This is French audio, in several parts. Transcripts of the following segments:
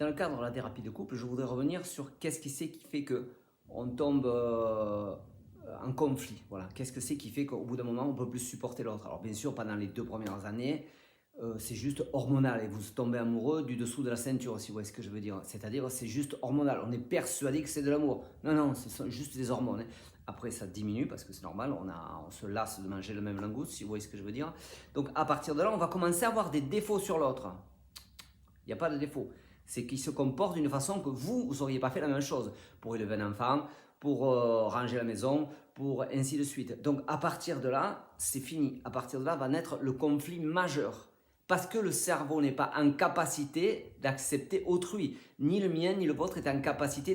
Dans le cadre de la thérapie de couple, je voudrais revenir sur qu'est-ce qui c'est qui fait qu'on tombe en conflit. Voilà. Qu'est-ce que c'est qui fait qu'au bout d'un moment, on ne peut plus supporter l'autre. Alors bien sûr, pendant les 2 premières années, c'est juste hormonal et vous tombez amoureux du dessous de la ceinture, si vous voyez ce que je veux dire. C'est-à-dire, c'est juste hormonal. On est persuadé que c'est de l'amour. Non, non, ce sont juste des hormones. Après, ça diminue parce que c'est normal, on se lasse de manger le même langouste, si vous voyez ce que je veux dire. Donc, à partir de là, on va commencer à avoir des défauts sur l'autre. Il n'y a pas de défaut. C'est qu'il se comporte d'une façon que vous n'auriez pas fait la même chose pour élever un enfant, pour ranger la maison, pour ainsi de suite. Donc, à partir de là, c'est fini. À partir de là, va naître le conflit majeur. Parce que le cerveau n'est pas en capacité d'accepter autrui. Ni le mien, ni le vôtre est en capacité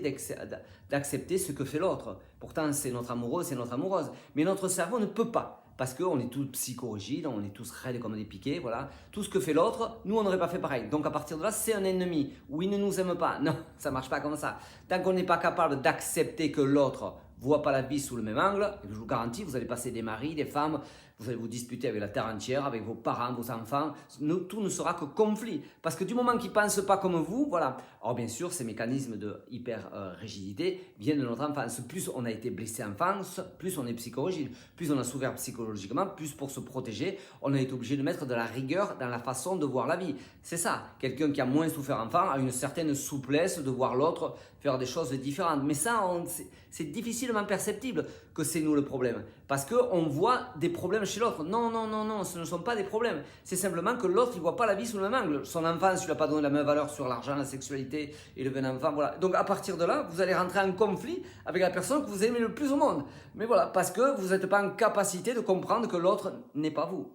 d'accepter ce que fait l'autre. Pourtant, c'est notre amoureux, c'est notre amoureuse. Mais notre cerveau ne peut pas. Parce qu'on est tous psychorigides, on est tous raides comme des piquets, voilà. Tout ce que fait l'autre, nous, on n'aurait pas fait pareil. Donc, à partir de là, c'est un ennemi. Ou il ne nous aime pas. Non, ça ne marche pas comme ça. Tant qu'on n'est pas capable d'accepter que l'autre voit pas la vie sous le même angle, et je vous garantis, vous allez passer des maris, des femmes, vous allez vous disputer avec la terre entière, avec vos parents, vos enfants, tout ne sera que conflit. Parce que du moment qu'ils ne pensent pas comme vous, voilà. Alors bien sûr, ces mécanismes de hyper-rigidité viennent de notre enfance. Plus on a été blessé en enfance, plus on est psychorigide. Plus on a souffert psychologiquement, plus pour se protéger, on a été obligé de mettre de la rigueur dans la façon de voir la vie. C'est ça. Quelqu'un qui a moins souffert enfant a une certaine souplesse de voir l'autre faire des choses différentes. Mais ça, c'est difficilement perceptible que c'est nous le problème. Parce qu'on voit des problèmes chez l'autre. Non, non, non, non, ce ne sont pas des problèmes. C'est simplement que l'autre, il ne voit pas la vie sous le même angle. Son enfance, il n'a pas donné la même valeur sur l'argent, la sexualité, élever un enfant, voilà. Donc à partir de là, vous allez rentrer en conflit avec la personne que vous aimez le plus au monde. Mais voilà, parce que vous n'êtes pas en capacité de comprendre que l'autre n'est pas vous.